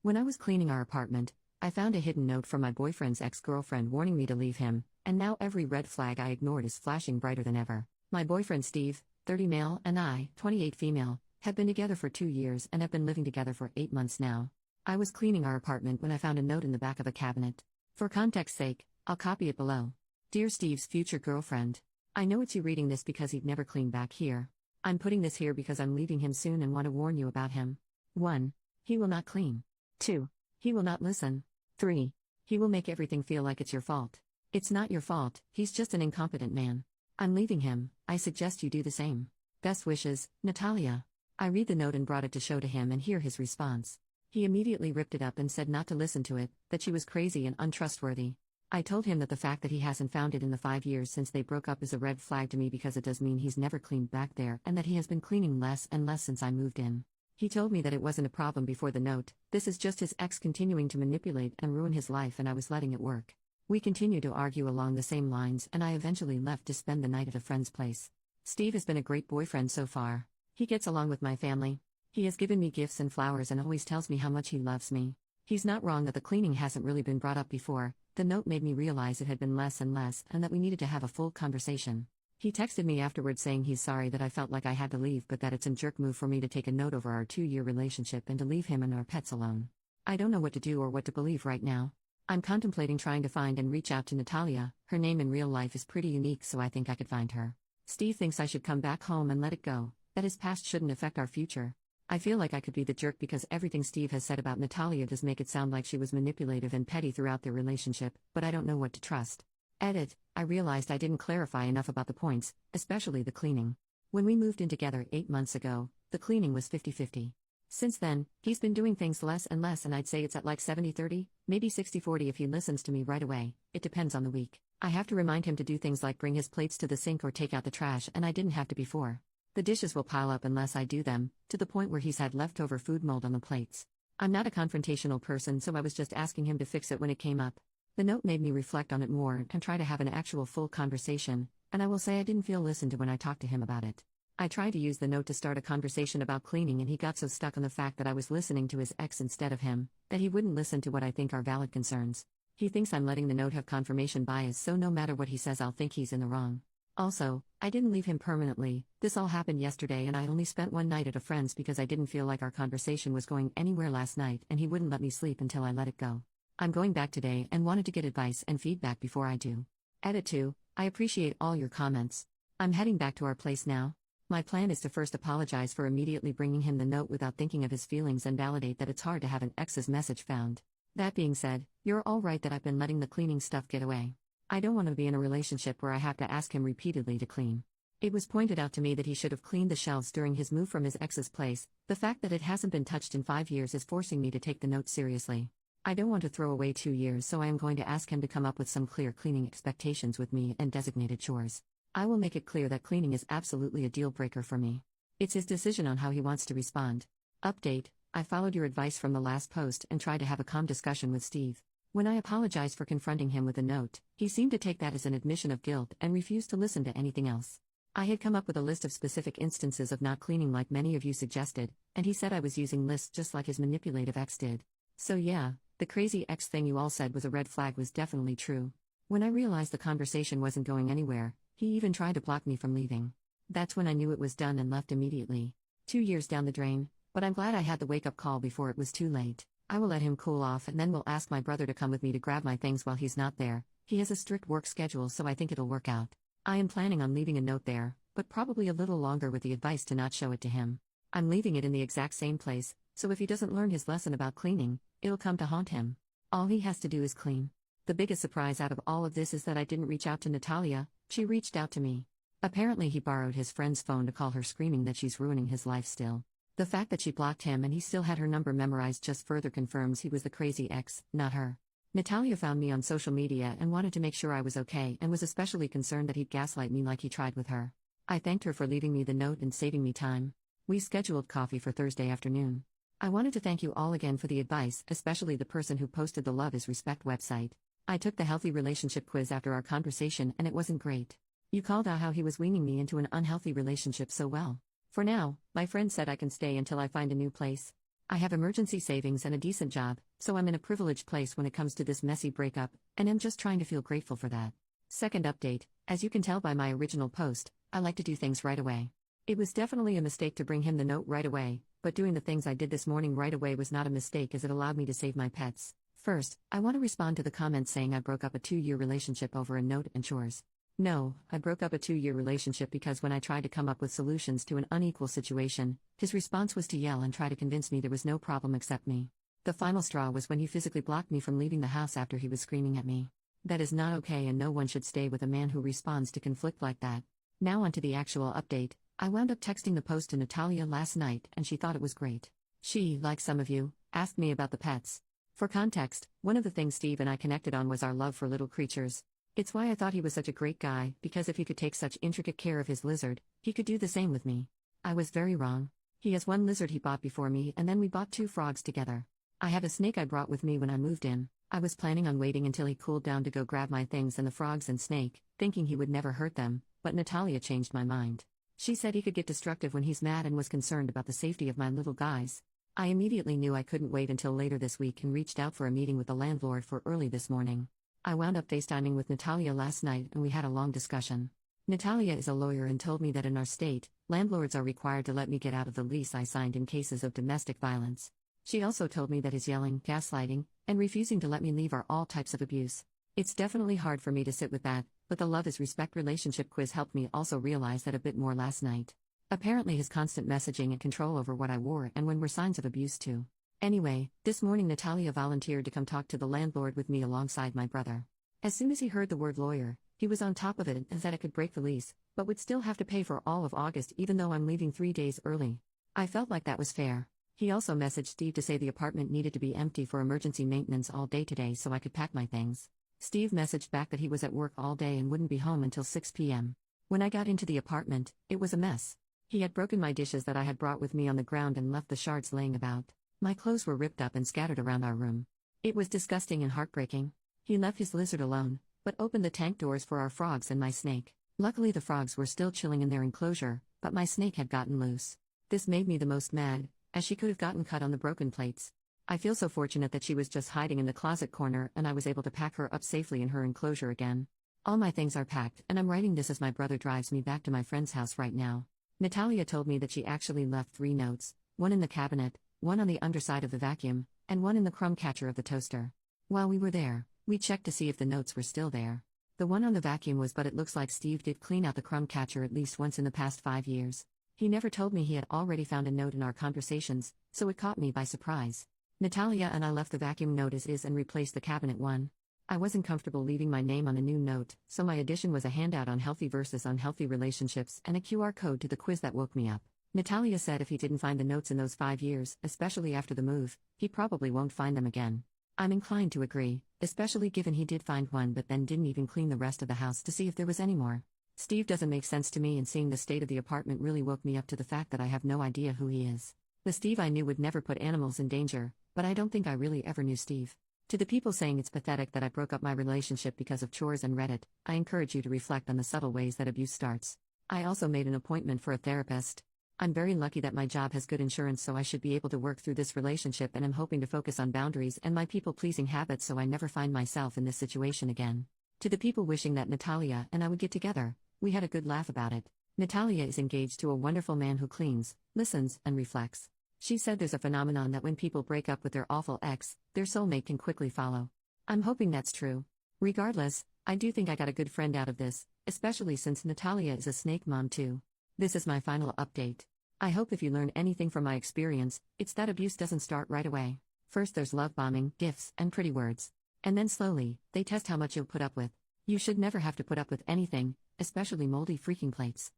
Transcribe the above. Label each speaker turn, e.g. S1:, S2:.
S1: When I was cleaning our apartment, I found a hidden note from my boyfriend's ex-girlfriend warning me to leave him, and now every red flag I ignored is flashing brighter than ever. My boyfriend Steve, 30 male, and I, 28 female, have been together for 2 years and have been living together for 8 months now. I was cleaning our apartment when I found a note in the back of a cabinet. For context's sake, I'll copy it below. Dear Steve's future girlfriend, I know it's you reading this because he'd never clean back here. I'm putting this here because I'm leaving him soon and want to warn you about him. 1. He will not clean. 2. He will not listen. 3. He will make everything feel like it's your fault. It's not your fault, he's just an incompetent man. I'm leaving him, I suggest you do the same. Best wishes, Natalia. I read the note and brought it to show to him and hear his response. He immediately ripped it up and said not to listen to it, that she was crazy and untrustworthy. I told him that the fact that he hasn't found it in the 5 years since they broke up is a red flag to me because it does mean he's never cleaned back there and that he has been cleaning less and less since I moved in. He told me that it wasn't a problem before the note, this is just his ex continuing to manipulate and ruin his life and I was letting it work. We continued to argue along the same lines and I eventually left to spend the night at a friend's place. Steve has been a great boyfriend so far. He gets along with my family. He has given me gifts and flowers and always tells me how much he loves me. He's not wrong that the cleaning hasn't really been brought up before. The note made me realize it had been less and less and that we needed to have a full conversation. He texted me afterwards saying he's sorry that I felt like I had to leave but that it's a jerk move for me to take a note over our 2-year relationship and to leave him and our pets alone. I don't know what to do or what to believe right now. I'm contemplating trying to find and reach out to Natalia. Her name in real life is pretty unique so I think I could find her. Steve thinks I should come back home and let it go, that his past shouldn't affect our future. I feel like I could be the jerk because everything Steve has said about Natalia does make it sound like she was manipulative and petty throughout their relationship, but I don't know what to trust. Edit, I realized I didn't clarify enough about the points, especially the cleaning. When we moved in together 8 months ago, the cleaning was 50-50. Since then, he's been doing things less and less and I'd say it's at like 70-30, maybe 60-40 if he listens to me right away, it depends on the week. I have to remind him to do things like bring his plates to the sink or take out the trash and I didn't have to before. The dishes will pile up unless I do them, to the point where he's had leftover food mold on the plates. I'm not a confrontational person so I was just asking him to fix it when it came up. The note made me reflect on it more and try to have an actual full conversation, and I will say I didn't feel listened to when I talked to him about it. I tried to use the note to start a conversation about cleaning and he got so stuck on the fact that I was listening to his ex instead of him, that he wouldn't listen to what I think are valid concerns. He thinks I'm letting the note have confirmation bias so no matter what he says I'll think he's in the wrong. Also, I didn't leave him permanently, this all happened yesterday and I only spent one night at a friend's because I didn't feel like our conversation was going anywhere last night and he wouldn't let me sleep until I let it go. I'm going back today and wanted to get advice and feedback before I do. Edit 2, I appreciate all your comments. I'm heading back to our place now. My plan is to first apologize for immediately bringing him the note without thinking of his feelings and validate that it's hard to have an ex's message found. That being said, you're all right that I've been letting the cleaning stuff get away. I don't want to be in a relationship where I have to ask him repeatedly to clean. It was pointed out to me that he should have cleaned the shelves during his move from his ex's place. The fact that it hasn't been touched in 5 years is forcing me to take the note seriously. I don't want to throw away 2 years so I am going to ask him to come up with some clear cleaning expectations with me and designated chores. I will make it clear that cleaning is absolutely a deal breaker for me. It's his decision on how he wants to respond. Update, I followed your advice from the last post and tried to have a calm discussion with Steve. When I apologized for confronting him with a note, he seemed to take that as an admission of guilt and refused to listen to anything else. I had come up with a list of specific instances of not cleaning like many of you suggested, and he said I was using lists just like his manipulative ex did. So yeah, the crazy ex thing you all said was a red flag was definitely true. When I realized the conversation wasn't going anywhere, he even tried to block me from leaving. That's when I knew it was done and left immediately. 2 years down the drain, but I'm glad I had the wake-up call before it was too late. I will let him cool off and then will ask my brother to come with me to grab my things while he's not there. He has a strict work schedule so I think it'll work out. I am planning on leaving a note there, but probably a little longer with the advice to not show it to him. I'm leaving it in the exact same place, so if he doesn't learn his lesson about cleaning, it'll come to haunt him. All he has to do is clean. The biggest surprise out of all of this is that I didn't reach out to Natalia, she reached out to me. Apparently he borrowed his friend's phone to call her screaming that she's ruining his life still. The fact that she blocked him and he still had her number memorized just further confirms he was the crazy ex, not her. Natalia found me on social media and wanted to make sure I was okay and was especially concerned that he'd gaslight me like he tried with her. I thanked her for leaving me the note and saving me time. We scheduled coffee for Thursday afternoon. I wanted to thank you all again for the advice, especially the person who posted the Love is Respect website. I took the healthy relationship quiz after our conversation and it wasn't great. You called out how he was weaning me into an unhealthy relationship so well. For now, my friend said I can stay until I find a new place. I have emergency savings and a decent job, so I'm in a privileged place when it comes to this messy breakup, and am just trying to feel grateful for that. Second update, as you can tell by my original post, I like to do things right away. It was definitely a mistake to bring him the note right away, but doing the things I did this morning right away was not a mistake as it allowed me to save my pets. First, I want to respond to the comments saying I broke up a 2-year relationship over a note and chores. No, I broke up a 2-year relationship because when I tried to come up with solutions to an unequal situation, his response was to yell and try to convince me there was no problem except me. The final straw was when he physically blocked me from leaving the house after he was screaming at me. That is not okay, and no one should stay with a man who responds to conflict like that. Now onto the actual update. I wound up texting the post to Natalia last night and she thought it was great. She, like some of you, asked me about the pets. For context, one of the things Steve and I connected on was our love for little creatures. It's why I thought he was such a great guy, because if he could take such intricate care of his lizard, he could do the same with me. I was very wrong. He has one lizard he bought before me, and then we bought 2 frogs together. I have a snake I brought with me when I moved in. I was planning on waiting until he cooled down to go grab my things and the frogs and snake, thinking he would never hurt them, but Natalia changed my mind. She said he could get destructive when he's mad and was concerned about the safety of my little guys. I immediately knew I couldn't wait until later this week and reached out for a meeting with the landlord for early this morning. I wound up FaceTiming with Natalia last night and we had a long discussion. Natalia is a lawyer and told me that in our state, landlords are required to let me get out of the lease I signed in cases of domestic violence. She also told me that his yelling, gaslighting, and refusing to let me leave are all types of abuse. It's definitely hard for me to sit with that, but the Love is Respect relationship quiz helped me also realize that a bit more last night. Apparently his constant messaging and control over what I wore and when were signs of abuse too. Anyway, this morning Natalia volunteered to come talk to the landlord with me alongside my brother. As soon as he heard the word lawyer, he was on top of it and said I could break the lease, but would still have to pay for all of August even though I'm leaving 3 days early. I felt like that was fair. He also messaged Steve to say the apartment needed to be empty for emergency maintenance all day today so I could pack my things. Steve messaged back that he was at work all day and wouldn't be home until 6 p.m. When I got into the apartment, it was a mess. He had broken my dishes that I had brought with me on the ground and left the shards laying about. My clothes were ripped up and scattered around our room. It was disgusting and heartbreaking. He left his lizard alone, but opened the tank doors for our frogs and my snake. Luckily the frogs were still chilling in their enclosure, but my snake had gotten loose. This made me the most mad, as she could have gotten cut on the broken plates. I feel so fortunate that she was just hiding in the closet corner and I was able to pack her up safely in her enclosure again. All my things are packed and I'm writing this as my brother drives me back to my friend's house right now. Natalia told me that she actually left 3 notes, one in the cabinet, one on the underside of the vacuum, and one in the crumb catcher of the toaster. While we were there, we checked to see if the notes were still there. The one on the vacuum was, but it looks like Steve did clean out the crumb catcher at least once in the past 5 years. He never told me he had already found a note in our conversations, so it caught me by surprise. Natalia and I left the vacuum note as is and replaced the cabinet one. I wasn't comfortable leaving my name on a new note, so my addition was a handout on healthy versus unhealthy relationships and a QR code to the quiz that woke me up. Natalia said if he didn't find the notes in those 5 years, especially after the move, he probably won't find them again. I'm inclined to agree, especially given he did find one but then didn't even clean the rest of the house to see if there was any more. Steve doesn't make sense to me, and seeing the state of the apartment really woke me up to the fact that I have no idea who he is. The Steve I knew would never put animals in danger, but I don't think I really ever knew Steve. To the people saying it's pathetic that I broke up my relationship because of chores and Reddit, I encourage you to reflect on the subtle ways that abuse starts. I also made an appointment for a therapist. I'm very lucky that my job has good insurance, so I should be able to work through this relationship, and I'm hoping to focus on boundaries and my people-pleasing habits so I never find myself in this situation again. To the people wishing that Natalia and I would get together, we had a good laugh about it. Natalia is engaged to a wonderful man who cleans, listens, and reflects. She said there's a phenomenon that when people break up with their awful ex, their soulmate can quickly follow. I'm hoping that's true. Regardless, I do think I got a good friend out of this, especially since Natalia is a snake mom too. This is my final update. I hope if you learn anything from my experience, it's that abuse doesn't start right away. First there's love bombing, gifts, and pretty words. And then slowly, they test how much you'll put up with. You should never have to put up with anything, especially moldy freaking plates.